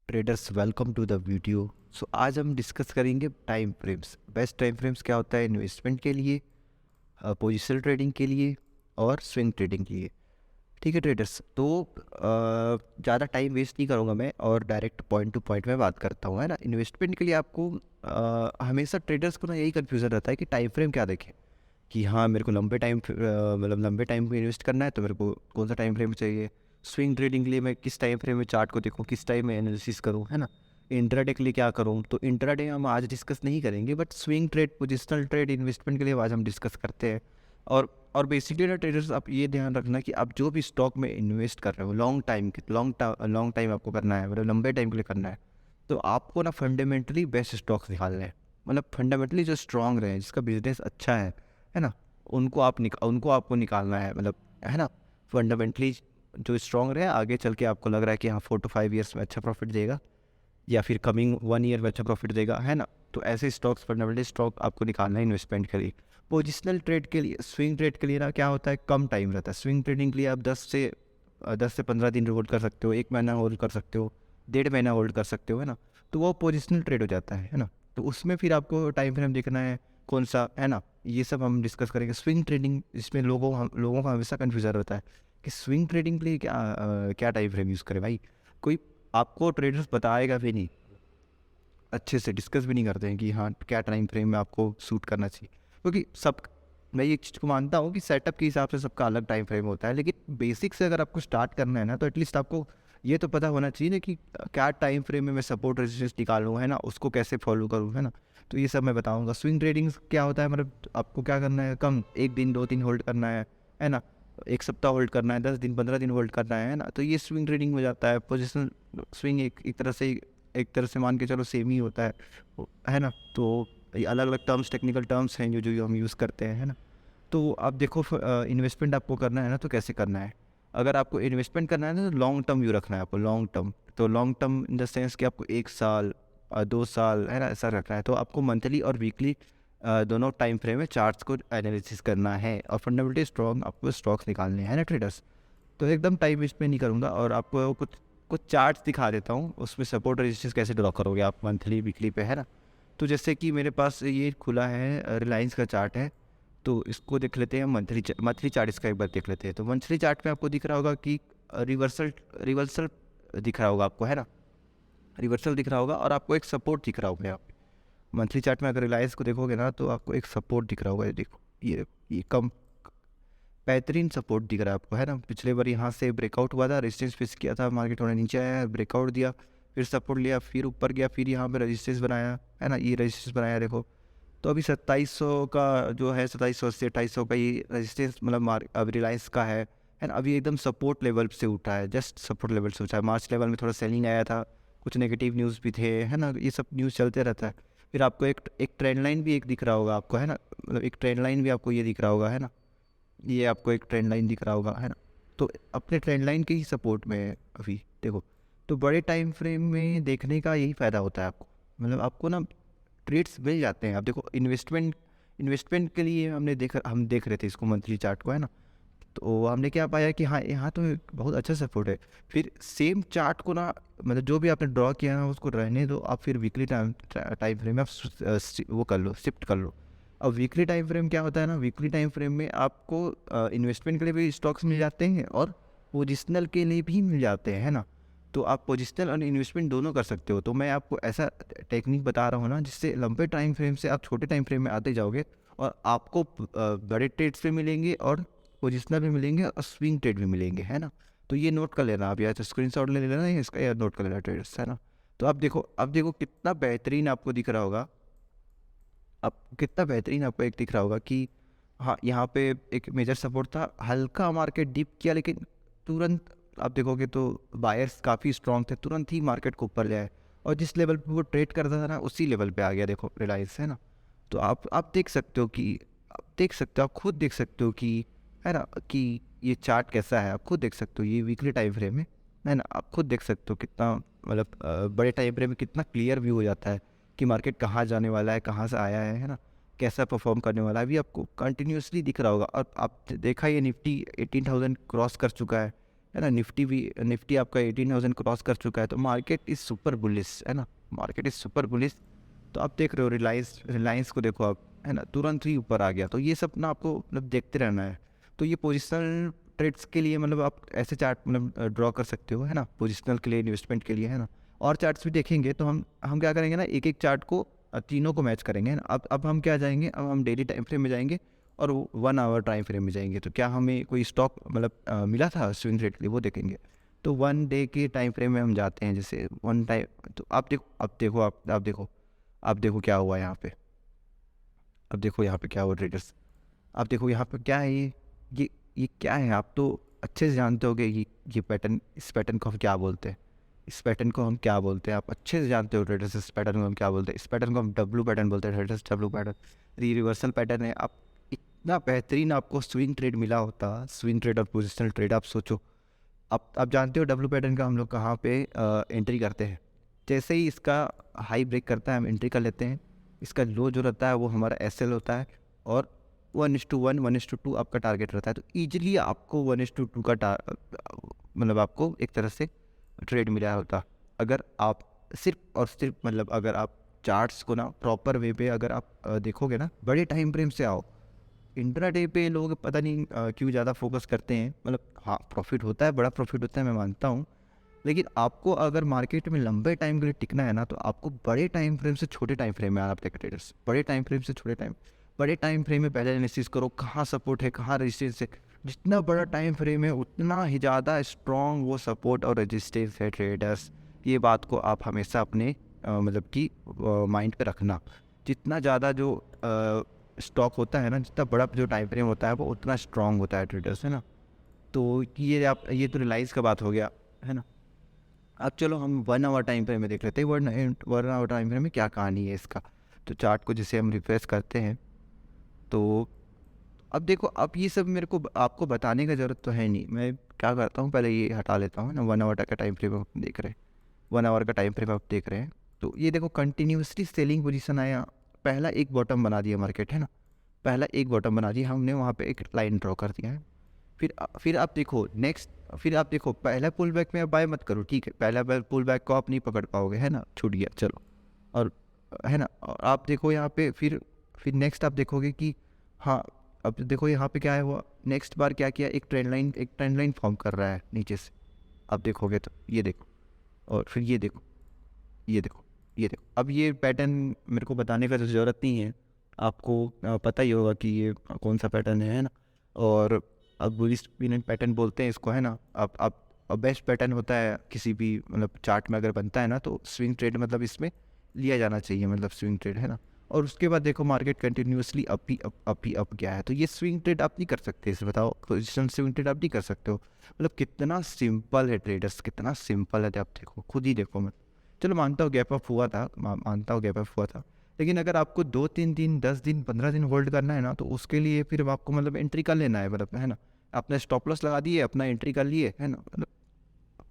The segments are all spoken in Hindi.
Traders welcome to the video. आज हम डिस्कस करेंगे time frames. Best time frames क्या होता है इन्वेस्टमेंट के लिए, पोजिशनल ट्रेडिंग के लिए और स्विंग ट्रेडिंग के लिए। ठीक है ट्रेडर्स, तो ज़्यादा टाइम वेस्ट नहीं करूँगा मैं और डायरेक्ट पॉइंट टू पॉइंट में बात करता हूँ, है ना। इन्वेस्टमेंट के लिए आपको हमेशा ट्रेडर्स को ना यही कन्फ्यूज़न रहता है कि टाइम फ्रेम क्या देखें, कि हाँ मेरे को लंबे टाइम मतलब लंबे टाइम पे इन्वेस्ट करना है तो मेरे को कौन सा टाइम फ्रेम चाहिए। स्विंग ट्रेडिंग के लिए मैं किस टाइम फ्रेम में चार्ट को देखूँ, किस टाइम में एनालिसिस करूँ, है ना। इंट्राडे के लिए क्या करूँ, तो इंट्राडे हम आज डिस्कस नहीं करेंगे, but swing trade, positional trade, investment के लिए आज हम डिस्कस करते हैं। और बेसिकली ना ट्रेडर्स, आप ये ध्यान रखना कि आप जो भी स्टॉक में इन्वेस्ट कर रहे हो लॉन्ग टाइम आपको करना है, मतलब लंबे टाइम के लिए करना है, तो आपको ना फंडामेंटली बेस्ट स्टॉक्स निकालने हैं। मतलब फंडामेंटली जो स्ट्रॉन्ग रहे, जिसका बिजनेस अच्छा है ना, उनको आपको निकालना है, मतलब, है ना। फंडामेंटली जो स्ट्रॉन्ग रहे, आगे चल के आपको लग रहा है कि हाँ 4 to 5 years में अच्छा प्रॉफिट देगा या फिर कमिंग 1 year में अच्छा प्रॉफिट देगा, है ना। तो ऐसे स्टॉक्स, फंडामेंटल स्टॉक आपको निकालना है इन्वेस्टमेंट के लिए। पोजिशनल ट्रेड के लिए, स्विंग ट्रेड के लिए ना क्या होता है, कम टाइम रहता है। स्विंग ट्रेडिंग के लिए आप 10 से 15 दिन होल्ड कर सकते हो, 1 महीना होल्ड कर सकते हो, 1.5 महीना होल्ड कर सकते हो, है ना। तो वो पोजिशनल ट्रेड हो जाता है ना। तो उसमें फिर आपको टाइम फ्रेम देखना है कौन सा, है ना। ये सब हम डिस्कस करेंगे। स्विंग ट्रेडिंग, इसमें लोगों का हमेशा कन्फ्यूजन रहता है कि स्विंग ट्रेडिंग के लिए क्या टाइम फ्रेम यूज़ करें। भाई कोई आपको ट्रेडर्स बताएगा भी नहीं, अच्छे से डिस्कस भी नहीं करते हैं कि हाँ क्या टाइम फ्रेम में आपको सूट करना चाहिए, क्योंकि सब, मैं ये चीज़ को मानता हूँ कि सेटअप के हिसाब से सबका अलग टाइम फ्रेम होता है, लेकिन बेसिक से अगर आपको स्टार्ट करना है ना, तो एटलीस्ट आपको ये तो पता होना चाहिए ना कि क्या टाइम फ्रेम में मैं सपोर्ट रेजिस्टेंस निकालूँ, है ना, उसको कैसे फॉलो करूँ, है ना। तो ये सब मैं बताऊँगा। स्विंग ट्रेडिंग क्या होता है, मतलब आपको क्या करना है, कम 1 दिन 2 दिन होल्ड करना है ना। 1 सप्ताह होल्ड करना है, 10 दिन 15 दिन होल्ड करना है ना। तो ये स्विंग ट्रेडिंग हो जाता है। पोजिशनल स्विंग एक तरह से मान के चलो सेम ही होता है ना। तो ये अलग अलग टर्म्स, टेक्निकल टर्म्स हैं जो जो हम यूज़ करते हैं, है ना। तो आप देखो, इन्वेस्टमेंट आपको करना है ना, तो कैसे करना है। अगर आपको इन्वेस्टमेंट करना है ना, तो लॉन्ग टर्म व्यू रखना है आपको। लॉन्ग टर्म, तो long term in the sense कि आपको 1 साल 2 साल, है ना, ऐसा रखना है। तो आपको मंथली और वीकली दोनों टाइम फ्रेम में चार्ट्स को एनालिसिस करना है और फंडामेंटली स्ट्रॉन्ग आपको स्टॉक्स निकालने हैं ना ट्रेडर्स। तो एकदम टाइम वेस्ट में नहीं करूँगा और आपको कुछ कुछ चार्ट्स दिखा देता हूँ, उसमें सपोर्ट रेजिस्टेंस कैसे ड्रॉ करोगे आप मंथली वीकली पे, है ना। तो जैसे कि मेरे पास ये खुला है, रिलायंस का चार्ट है, तो इसको देख लेते हैं। मंथली चार्ट इसका एक बार देख लेते हैं। तो मंथली चार्ट में आपको दिख रहा होगा कि रिवर्सल रिवर्सल दिख रहा होगा आपको, है ना। रिवर्सल दिख रहा होगा और आपको एक सपोर्ट दिख रहा होगा यहाँ पे। मंथली चार्ट में अगर रिलायंस को देखोगे ना, तो आपको एक सपोर्ट दिख रहा होगा। ये देखो, ये कम बेहतरीन सपोर्ट दिख रहा है आपको, है ना। पिछले बार यहाँ से ब्रेकआउट हुआ था, रेजिस्टेंस फेस किया था, मार्केट थोड़ा नीचे आया, ब्रेकआउट दिया, फिर सपोर्ट लिया, फिर ऊपर गया, फिर यहाँ पे रेजिस्टेंस बनाया, है ना। ये रेजिस्टेंस बनाया देखो। तो अभी 2700 का जो है, 2780 2800 का ये रेजिस्टेंस, मतलब अब रिलायंस का है ना। अभी एकदम सपोर्ट लेवल से उठा है, जस्ट सपोर्ट लेवल से उठा है। मार्च लेवल में थोड़ा सेलिंग आया था, कुछ नेगेटिव न्यूज़ भी थे, है ना। ये सब न्यूज़ चलते रहता है। फिर आपको एक ट्रेंड लाइन भी एक दिख रहा होगा आपको, है ना। मतलब एक ट्रेंड लाइन भी आपको ये दिख रहा होगा, है ना। ये आपको एक ट्रेंड लाइन दिख रहा होगा, है ना। तो अपने ट्रेंड लाइन के ही सपोर्ट में है अभी देखो। तो बड़े टाइम फ्रेम में देखने का यही फ़ायदा होता है आपको, मतलब आपको ना ट्रेड्स मिल जाते हैं। आप देखो, इन्वेस्टमेंट के लिए हम देख रहे थे इसको, मंथली चार्ट को, है ना। तो हमने क्या पाया कि हाँ यहाँ तो एक बहुत अच्छा सपोर्ट है। फिर सेम चार्ट को ना, मतलब जो भी आपने ड्रॉ किया ना, उसको रहने दो आप, फिर वीकली टाइम फ्रेम में आप वो कर लो, शिफ्ट कर लो। अब वीकली टाइम फ्रेम क्या होता है ना, वीकली टाइम फ्रेम में आपको इन्वेस्टमेंट के लिए भी स्टॉक्स मिल जाते हैं और पोजिशनल के लिए भी मिल जाते हैं, है ना। तो आप पोजिशनल और इन्वेस्टमेंट दोनों कर सकते हो। तो मैं आपको ऐसा टेक्निक बता रहा हूँ ना, जिससे लंबे टाइम फ्रेम से आप छोटे टाइम फ्रेम में आते जाओगे और आपको बड़े ट्रेड्स पे मिलेंगे और पोजिशनल भी मिलेंगे और स्विंग ट्रेड भी मिलेंगे, है ना। तो ये नोट कर लेना आप, या तो स्क्रीन शॉट ले लेना या इसका, या नोट कर लेना ट्रेड्स, है ना। तो अब देखो कितना बेहतरीन आपको दिख रहा होगा। अब कितना बेहतरीन आपको एक दिख रहा होगा कि हाँ यहाँ पे एक मेजर सपोर्ट था, हल्का मार्केट डिप किया, लेकिन तुरंत आप देखोगे तो बायर्स काफ़ी स्ट्रॉन्ग थे, तुरंत ही मार्केट को ऊपर ले आए और जिस लेवल पे वो ट्रेड करता था ना, उसी लेवल पे आ गया देखो रिलायंस, है ना। तो आप देख सकते हो कि, आप खुद देख सकते हो कि, है ना, कि ये चार्ट कैसा है। आप खुद देख सकते हो, ये वीकली टाइम फ्रेम है ना। आप खुद देख सकते हो कितना, मतलब बड़े टाइम फ्रेम में कितना क्लियर व्यू हो जाता है कि मार्केट कहाँ जाने वाला है, कहाँ से आया है ना, कैसा परफॉर्म करने वाला है। अभी आपको कंटिन्यूसली दिख रहा होगा। और आप देखा, ये निफ्टी 18,000 क्रॉस कर चुका है, है ना। निफ्टी आपका 18,000 क्रॉस कर चुका है, तो मार्केट इज़ सुपर बुलिश, है ना, मार्केट इज़ सुपर बुलिश। तो आप देख रहे हो रिलायंस को देखो आप, है ना, तुरंत ही ऊपर आ गया। तो ये सब ना आपको मतलब देखते रहना है। तो ये पोजिशनल ट्रेड्स के लिए मतलब आप ऐसे चार्ट मतलब ड्रॉ कर सकते हो, है ना, पोजिशनल के लिए, इन्वेस्टमेंट के लिए, है ना। और चार्ट्स भी देखेंगे तो हम क्या करेंगे ना, एक एक चार्ट को तीनों को मैच करेंगे, है ना। अब हम क्या जाएंगे, अब हम डेली टाइम फ्रेम में जाएंगे और 1 आवर टाइम फ्रेम में जाएंगे। तो क्या हमें कोई स्टॉक मतलब मिला था स्विंग ट्रेड के लिए, वो देखेंगे। तो 1 डे के टाइम फ्रेम में हम जाते हैं, जैसे वन टाइम। तो आप देखो क्या हुआ यहाँ पे। अब देखो यहाँ पे क्या हुआ ट्रेडर्स। आप देखो यहाँ पे क्या है, ये क्या है, आप तो अच्छे से जानते होगे ये पैटर्न, इस पैटर्न को हम क्या बोलते हैं, इस पैटर्न को हम क्या बोलते हैं, आप अच्छे से जानते हो ट्रेडर्स, इस पैटर्न को हम क्या बोलते हैं। इस पैटर्न को हम डब्लू पैटर्न बोलते हैं traders, W pattern reversal pattern है। आप इतना बेहतरीन आपको स्विंग ट्रेड मिला होता, स्विंग ट्रेड और पोजिशनल ट्रेड। आप सोचो, आप जानते हो डब्लू पैटर्न का हम लोग कहाँ पे एंट्री करते हैं। जैसे ही इसका हाई ब्रेक करता है हम एंट्री कर लेते हैं। इसका लो जो रहता है वो हमारा एसएल होता है, और 1:1 1:2 आपका टारगेट रहता है। तो ईजिली आपको 1:2 का मतलब आपको एक तरह से ट्रेड मिला होता, अगर आप सिर्फ और सिर्फ मतलब अगर आप चार्ट्स को ना प्रॉपर वे पे अगर आप देखोगे ना, बड़े टाइम फ्रेम से आओ। इंट्राडे पे लोग पता नहीं क्यों ज़्यादा फोकस करते हैं। मतलब हाँ, प्रॉफिट होता है, बड़ा प्रॉफिट होता है, मैं मानता हूँ। लेकिन आपको अगर मार्केट में लंबे टाइम के लिए टिकना है ना, तो आपको बड़े टाइम फ्रेम से छोटे टाइम फ्रेम में आना पड़ेगा ट्रेडर्स। बड़े टाइम फ्रेम में पहले एनालिसिस करो, कहाँ सपोर्ट है, कहाँ रेजिस्टेंस है। जितना बड़ा टाइम फ्रेम है उतना ही ज़्यादा स्ट्रॉन्ग वो सपोर्ट और रेजिस्टेंस है ट्रेडर्स। ये बात को आप हमेशा अपने मतलब कि माइंड पे रखना। जितना ज़्यादा जो स्टॉक होता है ना, जितना बड़ा जो टाइम फ्रेम होता है वो उतना स्ट्रॉन्ग होता है ट्रेडर्स, है ना। तो ये तो रिलाइज का बात हो गया, है ना। अब चलो हम 1 आवर टाइम फ्रेम में देख लेते हैं, 1 आवर टाइम फ्रेम में क्या कहानी है इसका। तो चार्ट को जैसे हम रिफ्रेश करते हैं, तो अब देखो, अब ये सब मेरे को आपको बताने का ज़रूरत तो है नहीं। मैं क्या करता हूँ, पहले ये हटा लेता हूँ ना। 1 आवर का टाइम फ्रेम आप देख रहे हैं, 1 आवर का टाइम फ्रेम आप देख रहे हैं। तो ये देखो कंटिन्यूसली सेलिंग पोजीशन आया, पहला एक बॉटम बना दिया मार्केट, है ना। पहला एक बॉटम बना दिया हमने, वहाँ पे एक लाइन ड्रॉ कर दिया है। फिर आप देखो नेक्स्ट, फिर आप देखो पहला पुल बैक में आप बाय मत करो, ठीक है। पहला पुल बैक को आप नहीं पकड़ पाओगे, है ना, छूट गया, चलो। और है ना, और आप देखो यहाँ पे फिर नेक्स्ट आप देखोगे कि हाँ, अब देखो यहाँ पे क्या है हुआ, नेक्स्ट बार क्या किया, एक ट्रेंड लाइन फॉर्म कर रहा है नीचे से। आप देखोगे तो ये देखो, और फिर ये देखो, ये देखो, ये देखो। अब ये पैटर्न मेरे को बताने का तो ज़रूरत नहीं है, आपको पता ही होगा कि ये कौन सा पैटर्न है ना। और अब बुलिश पिनियन पैटर्न बोलते हैं इसको, है ना। अब बेस्ट पैटर्न होता है किसी भी मतलब चार्ट में अगर बनता है ना, तो स्विंग ट्रेड मतलब इसमें लिया जाना चाहिए, मतलब स्विंग ट्रेड, है ना। और उसके बाद देखो मार्केट कंटिन्यूसली अप गया है, तो ये स्विंग ट्रेड आप नहीं कर सकते इसे, बताओ। पोजिशन स्विंग ट्रेड आप नहीं कर सकते हो। मतलब कितना सिंपल है ट्रेडर्स, कितना सिंपल है, आप देखो, खुद ही देखो। मैं चलो मानता हूँ गैप अप हुआ था, मानता हूँ गैप अप हुआ था। लेकिन अगर आपको 2-3 दिन 10 दिन 15 दिन होल्ड करना है ना, तो उसके लिए फिर आपको मतलब एंट्री कर लेना है, मतलब, है ना। अपना स्टॉप लॉस लगा दिए, अपना एंट्री कर लिए, है ना। मतलब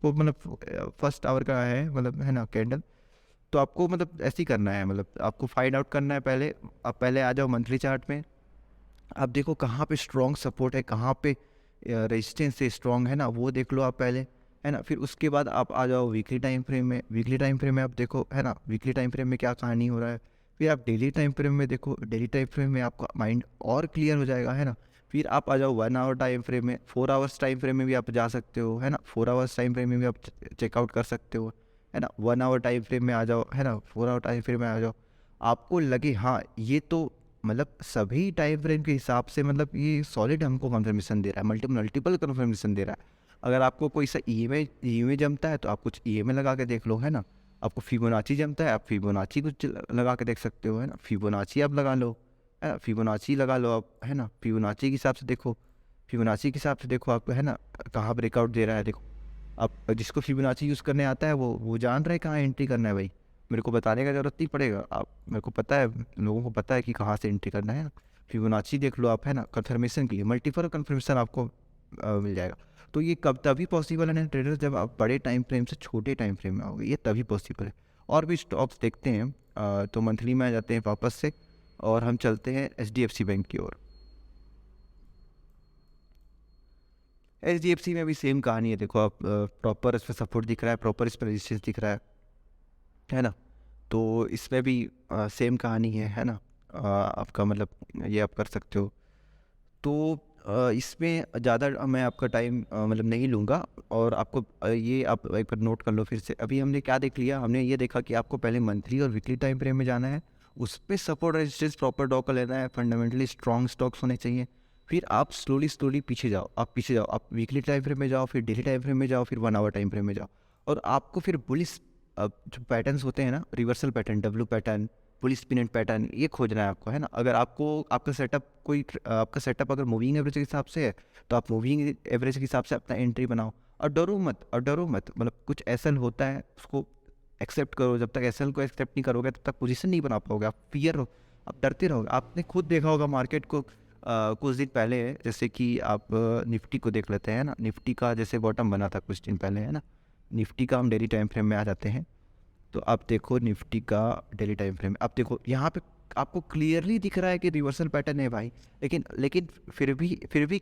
वो मतलब फर्स्ट आवर का है, मतलब, है ना, कैंडल। तो आपको मतलब ऐसे ही करना है, मतलब आपको फाइंड आउट करना है पहले। आप पहले आ जाओ मंथली चार्ट में, आप देखो कहाँ पे स्ट्रॉन्ग सपोर्ट है, कहाँ पे रेजिस्टेंस से स्ट्रॉन्ग है ना, वो देख लो आप पहले, है ना। फिर उसके बाद आप आ जाओ वीकली टाइम फ्रेम में। वीकली टाइम फ्रेम में आप देखो, है ना, वीकली टाइम फ्रेम में क्या कहानी हो रहा है। फिर आप डेली टाइम फ्रेम में देखो, डेली टाइम फ्रेम में आपका माइंड और क्लियर हो जाएगा, है ना। फिर आप आ जाओ 1 आवर टाइम फ्रेम में, 4 आवर्स टाइम फ्रेम में भी आप जा सकते हो, है ना। 4 आवर्स टाइम फ्रेम में भी आप चेकआउट कर सकते हो, है ना। 1 आवर टाइम फ्रेम में आ जाओ, है ना, 4 आवर टाइम फ्रेम में आ जाओ। आपको लगे हाँ ये तो मतलब सभी टाइम फ्रेम के हिसाब से मतलब ये सॉलिड हमको कंफर्मेशन दे रहा है, मल्टीपल कंफर्मेशन दे रहा है। अगर आपको कोई सा ई एम जमता है तो आप कुछ ई लगा के देख लो, है ना। आपको फिबोनाची जमता है, आप फिबोनाची कुछ लगा के देख सकते हो, है ना। फिबोनाची आप लगा लो, है ना, फिबोनाची लगा लो आप, है ना। फिबोनाची के हिसाब से देखो, फिबोनाची के हिसाब से देखो आप, है ना, कहाँ ब्रेकआउट दे रहा है, देखो। अब जिसको फिबोनाची यूज़ करने आता है वो जान रहे कहाँ एंट्री करना है भाई। मेरे को बताने का ज़रूरत नहीं पड़ेगा, आप, मेरे को पता है, लोगों को पता है कि कहाँ से एंट्री करना है। फिबोनाची देख लो आप, है ना, कंफर्मेशन के लिए मल्टीपल कंफर्मेशन आपको मिल जाएगा। तो ये कब तभी पॉसिबल है ना ट्रेडर, जब आप बड़े टाइम फ्रेम से छोटे टाइम फ्रेम में आओगे, ये तभी पॉसिबल है। और भी स्टॉक्स देखते हैं, तो मंथली में आ जाते हैं वापस से, और हम चलते हैं HDFC बैंक की ओर। HDFC में भी सेम कहानी है। देखो आप प्रॉपर इस पर सपोर्ट दिख रहा है, प्रॉपर इस पर रेजिस्टेंस दिख रहा है ना। तो इसमें भी सेम कहानी है ना। आपका मतलब ये आप कर सकते हो। तो इसमें ज़्यादा मैं आपका टाइम मतलब नहीं लूँगा, और आपको ये आप एक बार नोट कर लो फिर से। अभी हमने क्या देख लिया, हमने ये देखा कि आपको पहले मंथली और वीकली टाइम फ्रेम में जाना है, उस पे सपोर्ट रेजिस्टेंस प्रॉपर ड्रॉ कर लेना है, फंडामेंटली स्ट्रॉन्ग स्टॉक्स होने चाहिए। फिर आप स्लोली पीछे जाओ, आप वीकली टाइम फ्रेम में जाओ, फिर डेली टाइम फ्रेम में जाओ, फिर 1 आवर टाइम फ्रेम में जाओ। और आपको फिर बुलिश जो पैटर्न्स होते हैं ना, reversal pattern, W pattern, bullish pin pattern, ये खोजना है आपको, है ना। अगर आपको आपका सेटअप अगर मूविंग एवरेज के हिसाब से है, तो आप मूविंग एवरेज के हिसाब से अपना एंट्री बनाओ। और डरो मत, मतलब कुछ एसल होता है उसको एक्सेप्ट करो। जब तक एसल को एक्सेप्ट नहीं करोगे तब तक पोजीशन नहीं बना पाओगे। आप डरते रहोगे। आपने खुद देखा होगा मार्केट को कुछ दिन पहले, जैसे कि आप निफ्टी को देख लेते हैं ना। निफ्टी का जैसे बॉटम बना था कुछ दिन पहले, है ना। निफ्टी का हम डेली टाइम फ्रेम में आ जाते हैं। तो आप देखो निफ्टी का डेली टाइम फ्रेम, आप देखो यहाँ पे आपको क्लियरली दिख रहा है कि रिवर्सल पैटर्न है भाई। लेकिन फिर भी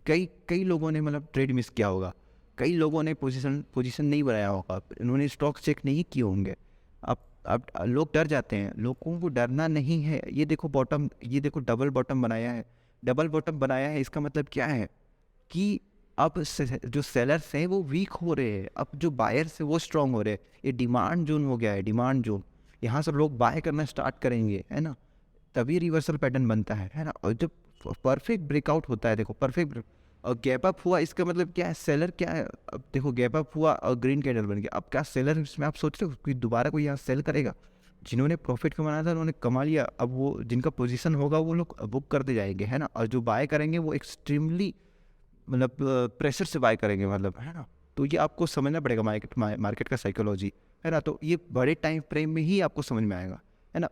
कई कई लोगों ने मतलब ट्रेड मिस किया होगा। कई लोगों ने पोजीशन नहीं बनाया होगा, इन्होंने स्टॉक चेक नहीं किए होंगे। आप लोग डर जाते हैं, लोगों को डरना नहीं है। ये देखो डबल बॉटम बनाया है। इसका मतलब क्या है कि अब जो सेलर्स हैं वो वीक हो रहे हैं, अब जो बायर्स हैं वो स्ट्रांग हो रहे हैं। ये डिमांड जोन हो गया है, डिमांड जोन। यहाँ से लोग बाय करना स्टार्ट करेंगे, है ना। तभी रिवर्सल पैटर्न बनता है ना। और जब परफेक्ट ब्रेकआउट होता है, देखो परफेक्ट और गैप अप हुआ, इसका मतलब क्या है, सेलर क्या है। अब देखो गैप अप हुआ और ग्रीन कैंडल बन गया। अब क्या सेलर इसमें आप सोच रहे हो कि दोबारा कोई यहाँ सेल करेगा? जिन्होंने प्रॉफिट कमाना था उन्होंने कमा लिया। अब वो जिनका पोजीशन होगा वो लोग बुक करते जाएंगे, है ना। और जो बाय करेंगे वो एक्सट्रीमली मतलब प्रेशर से बाय करेंगे, मतलब, है ना। तो ये आपको समझना पड़ेगा मार्केट का साइकोलॉजी, है ना। तो ये बड़े टाइम फ्रेम में ही आपको समझ में आएगा, है ना।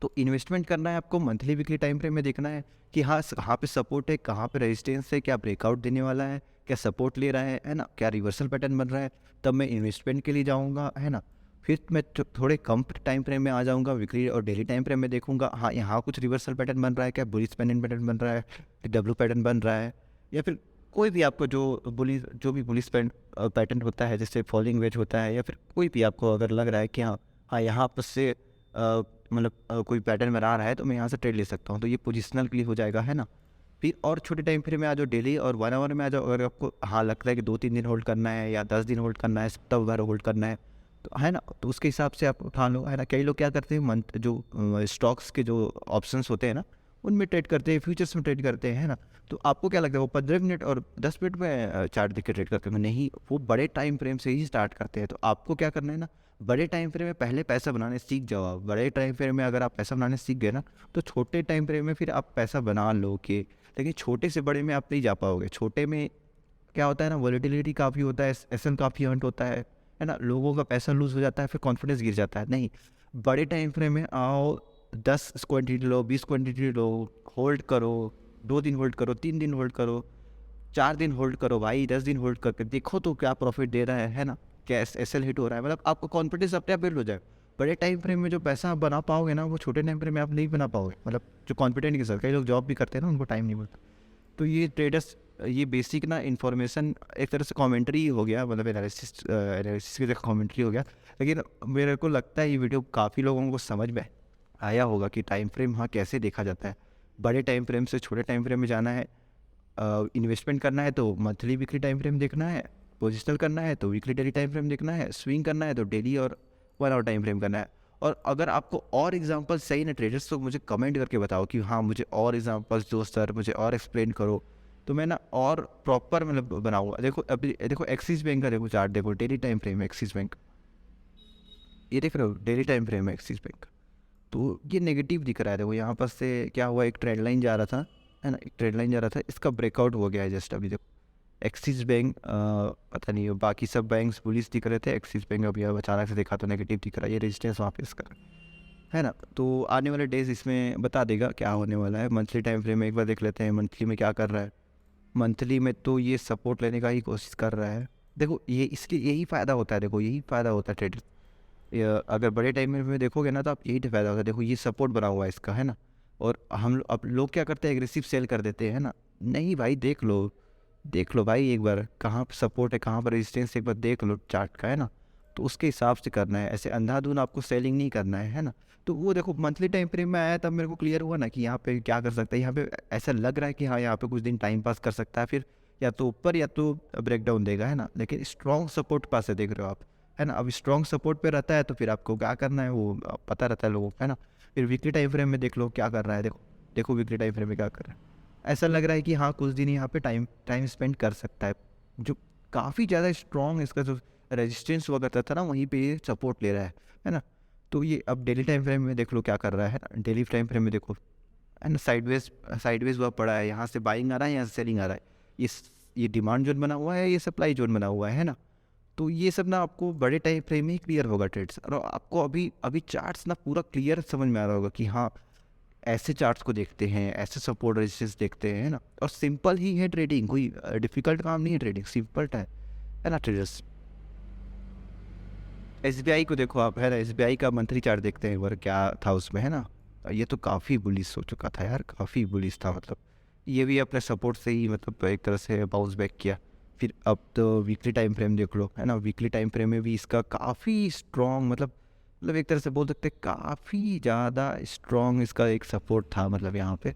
तो इन्वेस्टमेंट करना है आपको मंथली वीकली टाइम फ्रेम में देखना है कि हाँ कहाँ पे सपोर्ट है, कहाँ पे रेजिस्टेंस है, क्या ब्रेकआउट देने वाला है, क्या सपोर्ट ले रहा है ना, क्या रिवर्सल पैटर्न बन रहा है। तब मैं इन्वेस्टमेंट के लिए जाऊँगा, है ना। फिर मैं थोड़े कम टाइम फ्रेम में आ जाऊँगा, वीकली और डेली टाइम फ्रेम में देखूँगा हाँ यहाँ कुछ रिवर्सल पैटर्न बन रहा है, क्या बुलिश पैटर्न बन रहा है, डब्ल्यू पैटर्न बन रहा है, या फिर कोई भी आपको जो भी बुलिश पैटर्न होता है, जैसे फॉलिंग वेज होता है, या फिर कोई भी आपको अगर लग रहा है कि हाँ यहाँ पर से मतलब कोई पैटर्न बना रहा है तो मैं यहाँ से ट्रेड ले सकता हूँ, तो ये पोजिशनल के लिए हो जाएगा, है ना। फिर और छोटे टाइम फ्रेम में आ जाओ, डेली और 1 आवर में आ जाओ। अगर आपको हाँ लगता है कि 2-3 दिन होल्ड करना है या 10 दिन होल्ड करना है, सप्ताह भर होल्ड करना है, तो है ना, तो उसके हिसाब से आप उठा लो, है ना। कई लोग क्या करते हैं, मंथ जो स्टॉक्स के जो ऑप्शंस होते हैं ना उनमें ट्रेड करते हैं, फ्यूचर्स में ट्रेड करते हैं, है ना। तो आपको क्या लगता है वो 15 मिनट और 10 मिनट में चार्ट देख के ट्रेड करते हैं? नहीं, वो बड़े टाइम फ्रेम से ही स्टार्ट करते हैं। तो आपको क्या करना है ना, बड़े टाइम फ्रेम में पहले पैसा बनाने सीख जाओ आप। बड़े टाइम फ्रेम में अगर आप पैसा बनाने सीख गए ना, तो छोटे टाइम फ्रेम में फिर आप पैसा बना लोगे। लेकिन छोटे से बड़े में आप नहीं जा पाओगे। छोटे में क्या होता है ना, वॉलेटिलिटी काफ़ी होता है, एसएल काफ़ी हंट होता है ना। लोगों का पैसा लूज़ हो जाता है, फिर कॉन्फिडेंस गिर जाता है। नहीं, बड़े टाइम फ्रेम में आओ, 10 क्वान्टिटी लो, 20 क्वान्टिटी लो, होल्ड करो, 2 दिन होल्ड करो, 3 दिन होल्ड करो, 4 दिन होल्ड करो भाई, 10 दिन होल्ड करके देखो तो क्या प्रॉफिट दे रहा है ना। क्या एसएल हिट हो रहा है, मतलब आपको कॉन्फिडेंस अपने आप बिल्ड हो जाए। बड़े टाइम फ्रेम में जो पैसा आप बना पाओगे ना, वो छोटे टाइम फ्रेम में आप नहीं बना पाओगे। मतलब जो कॉन्फिडेंट के साथ, कई लोग जॉब भी करते हैं ना, उनको टाइम नहीं मिलता। तो ये ट्रेडर्स, ये बेसिक ना इन्फॉर्मेशन एक तरह से कमेंट्री हो गया, मतलब एनालिसिस की जगह कमेंट्री हो गया। लेकिन मेरे को लगता है ये वीडियो काफ़ी लोगों को समझ में आया होगा कि टाइम फ्रेम हाँ कैसे देखा जाता है। बड़े टाइम फ्रेम से छोटे टाइम फ्रेम में जाना है, इन्वेस्टमेंट करना है तो मंथली वीकली टाइम फ्रेम देखना है, पोजिशनल करना है तो वीकली डेली टाइम फ्रेम देखना है, स्विंग करना है तो डेली और 1 आवर टाइम फ्रेम करना है। और अगर आपको और एग्जांपल सही ना ट्रेडर्स, तो मुझे कमेंट करके बताओ कि हाँ मुझे और एग्जांपल्स दो सर, मुझे और एक्सप्लेन करो, तो मैं ना और प्रॉपर मतलब बनाऊँगा। देखो अभी देखो एक्सिस बैंक का देखो चार्ट, देखो डेली टाइम फ्रेम है एक्सिस बैंक, ये देख रहे हो डेली टाइम फ्रेम है एक्सिस बैंक। तो ये नेगेटिव दिख रहा है। देखो यहाँ पर से क्या हुआ, एक ट्रेंड लाइन जा रहा था, है ना, एक ट्रेंड लाइन जा रहा था, इसका ब्रेकआउट हो गया है जस्ट अभी। देखो एक्सिस बैंक पता नहीं, बाकी सब बैंक्स बुलिश दिख रहे थे, एक्सिस बैंक अभी अब अचानक से देखा तो नेगेटिव दिख रहा है। ये रेजिस्टेंस वहाँ पे इसका, है ना। तो आने वाले डेज इसमें बता देगा क्या होने वाला है। मंथली टाइम फ्रेम में एक बार देख लेते हैं मंथली में क्या कर रहा है। मंथली में तो ये सपोर्ट लेने का ही कोशिश कर रहा है। देखो ये इसके यही फ़ायदा होता है, देखो यही फ़ायदा होता है ट्रेडर। अगर बड़े टाइम में देखोगे ना तो आप यही फ़ायदा होता है। देखो ये सपोर्ट बना हुआ है इसका, है ना। और हम अब लोग क्या करते हैं, एग्रेसिव सेल कर देते हैं, है ना। नहीं भाई देख लो, देख लो भाई एक बार कहाँ पर सपोर्ट है, कहाँ पर रेजिस्टेंस, एक बार देख लो चार्ट का, है ना। तो उसके हिसाब से करना है, ऐसे अंधाधुन आपको सेलिंग नहीं करना है ना। तो वो देखो मंथली टाइम फ्रेम में आया तब मेरे को क्लियर हुआ ना कि यहाँ पे क्या कर सकता है। यहाँ पे ऐसा लग रहा है कि हाँ यहाँ पे कुछ दिन टाइम पास कर सकता है, फिर या तो ऊपर या तो ब्रेक डाउन देगा, है ना। लेकिन स्ट्रॉन्ग सपोर्ट पास है, देख रहे हो आप, है ना। अब स्ट्रॉन्ग सपोर्ट पे रहता है तो फिर आपको क्या करना है वो पता रहता है लोगों को, है ना। फिर वीकली टाइम फ्रेम में देख लो क्या कर रहा है, देखो देखो वीकली टाइम फ्रेम में क्या कर रहा है। ऐसा लग रहा है कि हाँ कुछ दिन यहाँ पे टाइम टाइम स्पेंड कर सकता है, जो काफ़ी ज़्यादा स्ट्रॉन्ग इसका जो रेजिस्टेंस हुआ करता था ना वहीं पे ये सपोर्ट ले रहा है ना। तो ये अब डेली टाइम फ्रेम में देख लो क्या कर रहा है ना। डेली टाइम फ्रेम में देखो, है ना, साइडवेज हुआ पड़ा है, यहाँ से बाइंग आ रहा है, यहाँ से सेलिंग आ रहा है। ये ये डिमांड जोन बना हुआ है, ये सप्लाई जोन बना हुआ है ना। तो ये सब ना आपको बड़े टाइम फ्रेम में ही क्लियर होगा ट्रेड्स, और आपको अभी अभी चार्ट्स ना पूरा क्लियर समझ में आ रहा होगा कि हाँ ऐसे चार्ट्स को देखते हैं, ऐसे सपोर्ट रेजिस्टेंस देखते हैं, है ना। और सिंपल ही है ट्रेडिंग, कोई डिफिकल्ट काम नहीं है ट्रेडिंग, सिंपल है ना ट्रेडर्स। एसबीआई को देखो आप, है ना, एसबीआई का मंथली चार्ट देखते हैं एक बार क्या था उसमें, है ना। ये तो काफ़ी बुलिश हो चुका था यार, काफ़ी बुलिश था, मतलब ये भी अपने सपोर्ट से ही मतलब एक तरह से बाउंस बैक किया। फिर अब तो वीकली टाइम फ्रेम देख लो, है ना। वीकली टाइम फ्रेम में भी इसका काफ़ी स्ट्रॉन्ग, मतलब एक तरह से बोल सकते हैं काफ़ी ज़्यादा स्ट्रॉन्ग इसका एक सपोर्ट था, मतलब यहाँ पे।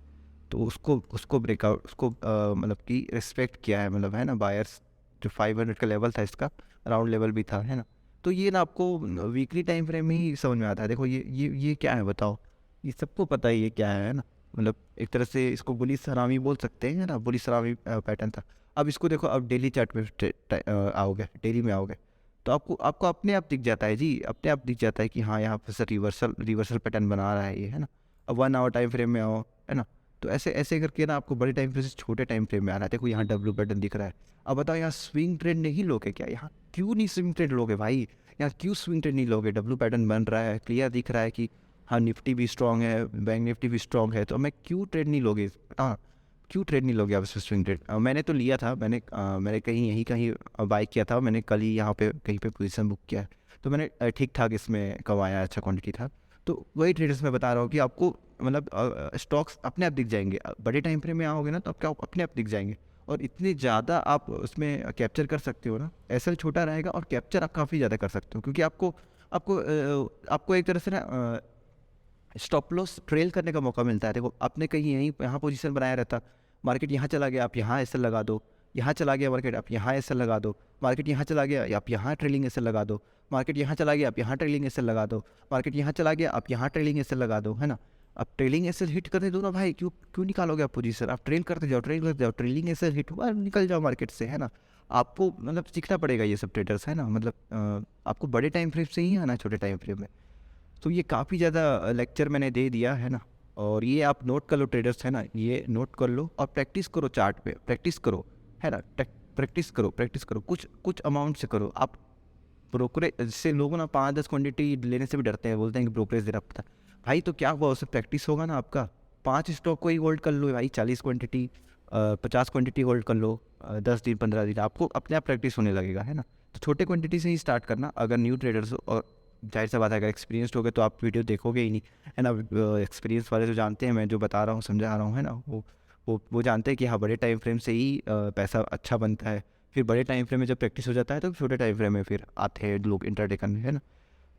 तो उसको उसको ब्रेकआउट, उसको मतलब कि रिस्पेक्ट किया है, मतलब, है ना, बायर्स। जो 500 का लेवल था इसका, राउंड लेवल भी था, है ना। तो ये ना आपको वीकली टाइम फ्रेम में ही समझ में आता है। देखो ये क्या है बताओ, ये सबको पता है ये क्या है ना। मतलब एक तरह से इसको बुली सलामी बोल सकते हैं, है ना, बुली सलामी पैटर्न था। अब इसको देखो, अब डेली चार्ट में आओगे, डेली में आओगे तो आपको आपको अपने आप दिख जाता है जी, अपने आप दिख जाता है कि हाँ यहाँ पर सर रिवर्सल रिवर्सल पैटर्न बना रहा है ये, है ना। अब 1 आवर टाइम फ्रेम में आओ, है ना। तो ऐसे ऐसे करके ना आपको बड़े टाइम फ्रेम से छोटे टाइम फ्रेम में आना है। देखो यहाँ डब्ल्यू पैटर्न दिख रहा है। अब बताओ यहाँ स्विंग ट्रेड नहीं लोगे क्या, यहाँ क्यों नहीं स्विंग ट्रेड लोगे भाई, यहाँ क्यों स्विंग ट्रेड नहीं लोगे। डब्ल्यू पैटर्न बन रहा है, क्लियर दिख रहा है कि हाँ निफ्टी भी स्ट्रॉन्ग है, बैंक निफ्टी भी स्ट्रॉन्ग है, तो मैं क्यों ट्रेड नहीं लोगे, हाँ क्यों ट्रेड नहीं लोगे आप इसमें स्विंग ट्रेड। मैंने तो लिया था, मैंने कहीं यहीं कहीं बाई किया था, मैंने कल ही यहाँ पे कहीं पे पोजीशन बुक किया है। तो मैंने ठीक ठाक इसमें कमाया, अच्छा क्वांटिटी था। तो वही ट्रेडर्स मैं बता रहा हूँ कि आपको मतलब स्टॉक्स अपने आप दिख जाएंगे, बड़े टाइम फ्रेम में आओगे ना तो आपके अपने आप दिख जाएंगे। और इतने ज़्यादा आप उसमें कैप्चर कर सकते हो ना, एसएल छोटा रहेगा और कैप्चर आप काफ़ी ज़्यादा कर सकते हो, क्योंकि आपको आपको आपको एक तरह से ना स्टॉप लॉस ट्रेल करने का मौका मिलता है। देखो आपने कहीं यहीं यहाँ पोजीशन बनाया रहता, मार्केट यहाँ चला गया आप यहाँ एसएल लगा दो, यहाँ चला गया मार्केट आप यहाँ एसएल लगा दो, मार्केट यहाँ चला गया आप यहाँ ट्रेलिंग एसएल लगा दो, मार्केट यहाँ चला गया आप यहाँ ट्रेलिंग एसएल लगा दो, मार्केट यहाँ चला गया आप यहाँ ट्रेलिंग एसएल लगा दो, है ना। अब ट्रेलिंग एसएल हिट करने दो ना भाई, क्यों क्यों निकालोगे आप पोजीशन, आप ट्रेल करते जाओ, ट्रेल करते जाओ, ट्रेलिंग एसएल हिट हुआ निकल जाओ मार्केट से, है ना। आपको मतलब सीखना पड़ेगा ये सब ट्रेडर्स, है ना। मतलब आपको बड़े टाइम फ्रेम से ही आना है छोटे टाइम फ्रेम में। तो ये काफ़ी ज़्यादा लेक्चर मैंने दे दिया है ना। और ये आप नोट कर लो ट्रेडर्स, है ना, ये नोट कर लो और प्रैक्टिस करो, चार्ट पे प्रैक्टिस करो, है ना। प्रैक्टिस करो, कुछ कुछ अमाउंट से करो आप। ब्रोकरेज से लोग ना 5-10 क्वांटिटी लेने से भी डरते हैं, बोलते हैं कि ब्रोकरेज दे रहा पता भाई। तो क्या हुआ, उससे प्रैक्टिस होगा ना आपका। 5 स्टॉक को ही होल्ड कर लो भाई, 40 क्वांटिटी 50 क्वांटिटी होल्ड कर लो, 10 दिन 15 दिन आपको अपने आप प्रैक्टिस होने लगेगा, है ना। तो छोटे क्वांटिटी से ही स्टार्ट करना अगर न्यू ट्रेडर्स हो। और जाहिर सा बात है अगर एक्सपीरियंसड हो गए तो आप वीडियो देखोगे ही नहीं, है ना। एक्सपीरियंस वाले जो जानते हैं मैं जो बता रहा हूँ समझा रहा हूँ, है ना, वो जानते हैं कि हाँ बड़े टाइम फ्रेम से ही पैसा अच्छा बनता है। फिर बड़े टाइम फ्रेम में जब प्रैक्टिस हो जाता है तो छोटे टाइम फ्रेम में फिर आते हैं लोग इंट्राडे करने, है ना।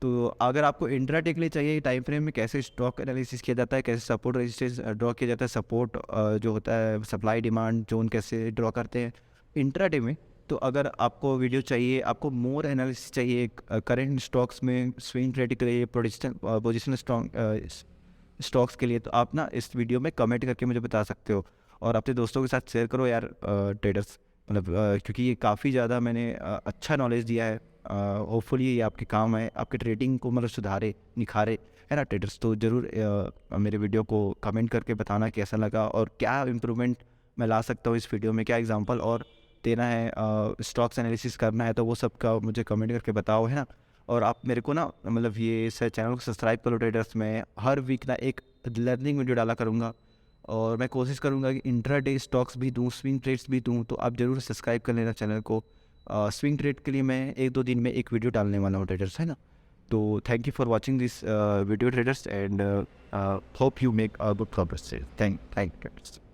तो अगर आपको इंट्राडे के लिए चाहिए टाइम फ्रेम में कैसे स्टॉक एनालिसिस किया जाता है, कैसे सपोर्ट रेजिस्टेंस ड्रॉ किया जाता है, सपोर्ट जो होता है सप्लाई डिमांड जोन कैसे ड्रॉ करते हैं इंट्राडे में। तो अगर आपको वीडियो चाहिए, आपको मोर एनालिसिस चाहिए करंट स्टॉक्स में स्विंग ट्रेड के लिए, पोजिशन स्टॉक्स के लिए, तो आप ना इस वीडियो में कमेंट करके मुझे बता सकते हो। और अपने दोस्तों के साथ शेयर करो यार ट्रेडर्स, मतलब क्योंकि ये काफ़ी ज़्यादा मैंने अच्छा नॉलेज दिया है। होपफुली ये आपके काम है, आपके ट्रेडिंग को मतलब सुधारे निखारे, है ना ट्रेडर्स। तो ज़रूर मेरे वीडियो को कमेंट करके बताना कैसा लगा और क्या इम्प्रूवमेंट मैं ला सकता हूँ इस वीडियो में, क्या एग्जांपल और देना है, स्टॉक्स एनालिसिस करना है, तो वो सब का मुझे कमेंट करके बताओ, है ना। और आप मेरे को ना मतलब ये चैनल को सब्सक्राइब करो ट्रेडर्स। मैं हर वीक ना एक लर्निंग वीडियो डाला करूँगा और मैं कोशिश करूँगा कि इंट्राडे स्टॉक्स भी दूँ, स्विंग ट्रेड्स भी दूँ। तो आप ज़रूर सब्सक्राइब कर लेना चैनल को। स्विंग ट्रेड के लिए मैं 1-2 दिन में एक वीडियो डालने वाला हूँ ट्रेडर्स, है ना। तो thank you for watching this video traders and hope you make good progress. Thank you.